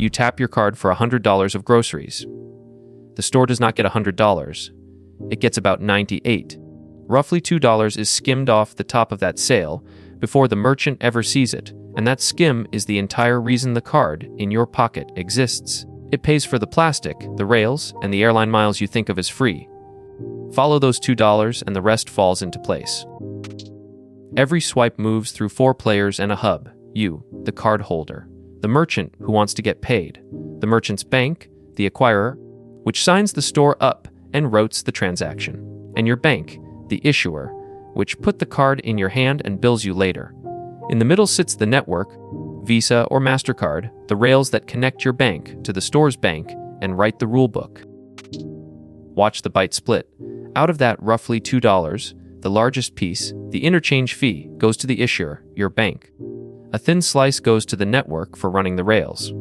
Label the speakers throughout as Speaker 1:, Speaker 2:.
Speaker 1: You tap your card for $100 of groceries. The store does not get $100. It gets about $98. Roughly $2 is skimmed off the top of that sale before the merchant ever sees it, and that skim is the entire reason the card in your pocket exists. It pays for the plastic, the rails, and the airline miles you think of as free. Follow those $2 and the rest falls into place. Every swipe moves through 4 players and a hub: you, the card holder, the merchant who wants to get paid, the merchant's bank, the acquirer, which signs the store up and routes the transaction, and your bank, the issuer, which put the card in your hand and bills you later. In the middle sits the network, Visa or MasterCard, the rails that connect your bank to the store's bank and write the rulebook. Watch the bite split. Out of that roughly $2, the largest piece, the interchange fee, goes to the issuer, your bank. A thin slice goes to the network for running the rails.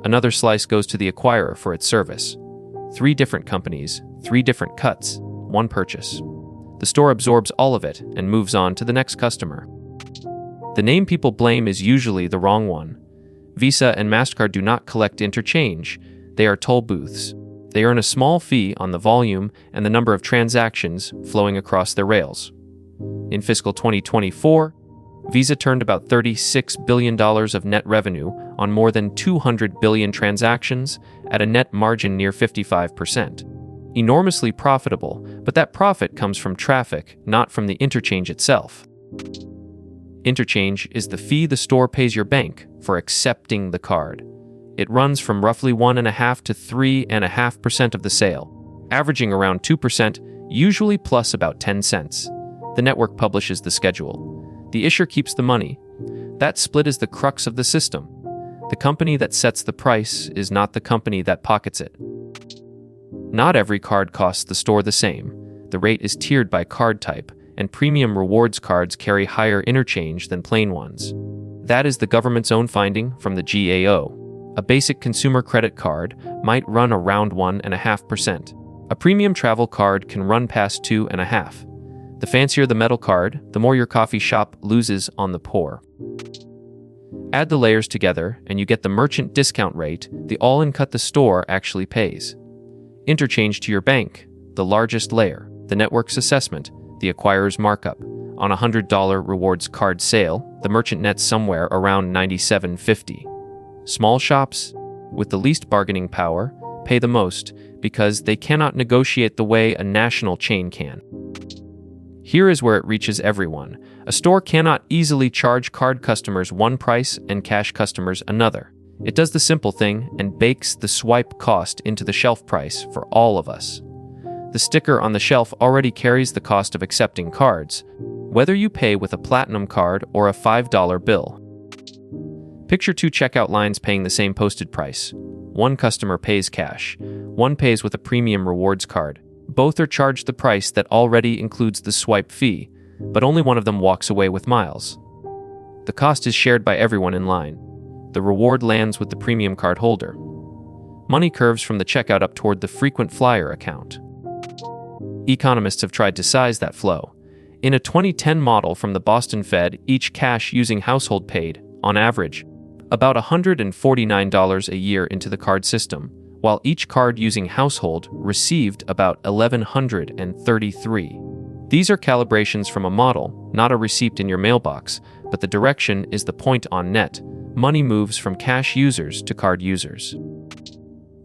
Speaker 1: Another slice goes to the acquirer for its service. 3 different companies, 3 different cuts, 1 purchase. The store absorbs all of it and moves on to the next customer. The name people blame is usually the wrong one. Visa and MasterCard do not collect interchange. They are toll booths. They earn a small fee on the volume and the number of transactions flowing across their rails. In fiscal 2024, Visa turned about $36 billion of net revenue on more than 200 billion transactions at a net margin near 55%. Enormously profitable, but that profit comes from traffic, not from the interchange itself. Interchange is the fee the store pays your bank for accepting the card. It runs from roughly 1.5% to 3.5% of the sale, averaging around 2%, usually plus about 10 cents. The network publishes the schedule. The issuer keeps the money. That split is the crux of the system. The company that sets the price is not the company that pockets it. Not every card costs the store the same. The rate is tiered by card type, and premium rewards cards carry higher interchange than plain ones. That is the government's own finding from the GAO. A basic consumer credit card might run around 1.5%. A premium travel card can run past 2.5%. The fancier the metal card, the more your coffee shop loses on the pour. Add the layers together, and you get the merchant discount rate the all-in cut the store actually pays. Interchange to your bank, the largest layer, the network's assessment, the acquirer's markup. On a $100 rewards card sale, the merchant nets somewhere around $97.50. Small shops, with the least bargaining power, pay the most because they cannot negotiate the way a national chain can. Here is where it reaches everyone. A store cannot easily charge card customers one price and cash customers another. It does the simple thing and bakes the swipe cost into the shelf price for all of us. The sticker on the shelf already carries the cost of accepting cards, whether you pay with a platinum card or a $5 bill. Picture 2 checkout lines paying the same posted price. One customer pays cash, one pays with a premium rewards card. Both are charged the price that already includes the swipe fee, but only one of them walks away with miles. The cost is shared by everyone in line. The reward lands with the premium card holder. Money curves from the checkout up toward the frequent flyer account. Economists have tried to size that flow. In a 2010 model from the Boston Fed, each cash-using household paid, on average, about $149 a year into the card system, while each card-using household received about $1,133. These are calibrations from a model, not a receipt in your mailbox, but the direction is the point on net. Money moves from cash users to card users.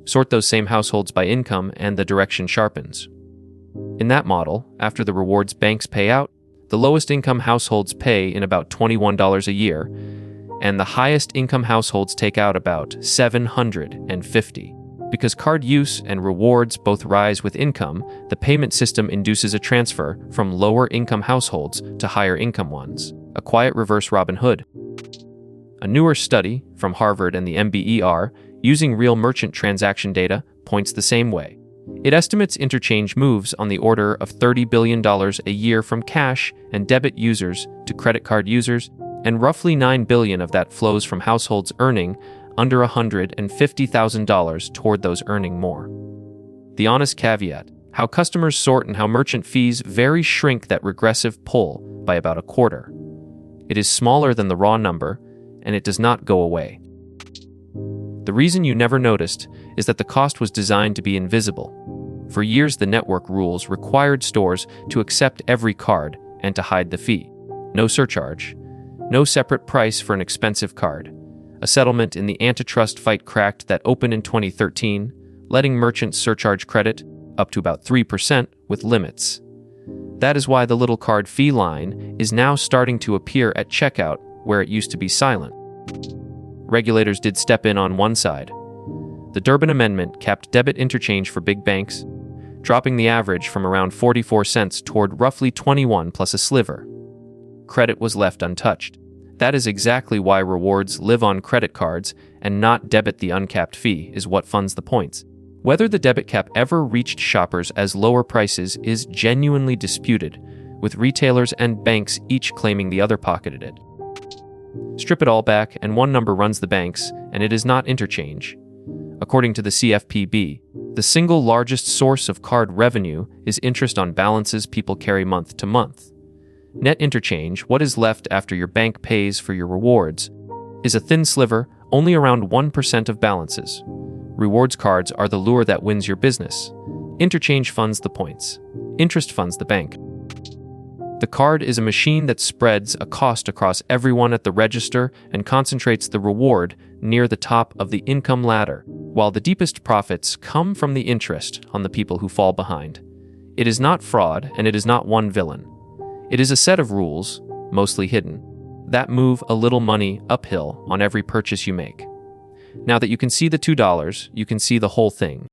Speaker 1: Sort those same households by income and the direction sharpens. In that model, after the rewards banks pay out, the lowest income households pay in about $21 a year, and the highest income households take out about $750. Because card use and rewards both rise with income, the payment system induces a transfer from lower income households to higher income ones, a quiet reverse Robin Hood. A newer study from Harvard and the MBER, using real merchant transaction data, points the same way. It estimates interchange moves on the order of $30 billion a year from cash and debit users to credit card users, and roughly $9 billion of that flows from households earning under $150,000 toward those earning more. The honest caveat: how customers sort and how merchant fees vary shrink that regressive pull by about a quarter. It is smaller than the raw number, and it does not go away. The reason you never noticed is that the cost was designed to be invisible. For years, the network rules required stores to accept every card and to hide the fee. No surcharge, no separate price for an expensive card. A settlement in the antitrust fight cracked that open in 2013, letting merchants surcharge credit up to about 3% with limits. That is why the little card fee line is now starting to appear at checkout where it used to be silent. Regulators did step in on one side. The Durbin Amendment capped debit interchange for big banks, dropping the average from around 44 cents toward roughly 21 plus a sliver. Credit was left untouched. That is exactly why rewards live on credit cards and not debit. The uncapped fee is what funds the points. Whether the debit cap ever reached shoppers as lower prices is genuinely disputed, with retailers and banks each claiming the other pocketed it. Strip it all back, and one number runs the banks, and it is not interchange. According to the CFPB, the single largest source of card revenue is interest on balances people carry month to month. Net interchange, what is left after your bank pays for your rewards, is a thin sliver, only around 1% of balances. Rewards cards are the lure that wins your business. Interchange funds the points. Interest funds the bank. The card is a machine that spreads a cost across everyone at the register and concentrates the reward near the top of the income ladder, while the deepest profits come from the interest on the people who fall behind. It is not fraud, and it is not one villain. It is a set of rules, mostly hidden, that move a little money uphill on every purchase you make. Now that you can see the $2, you can see the whole thing.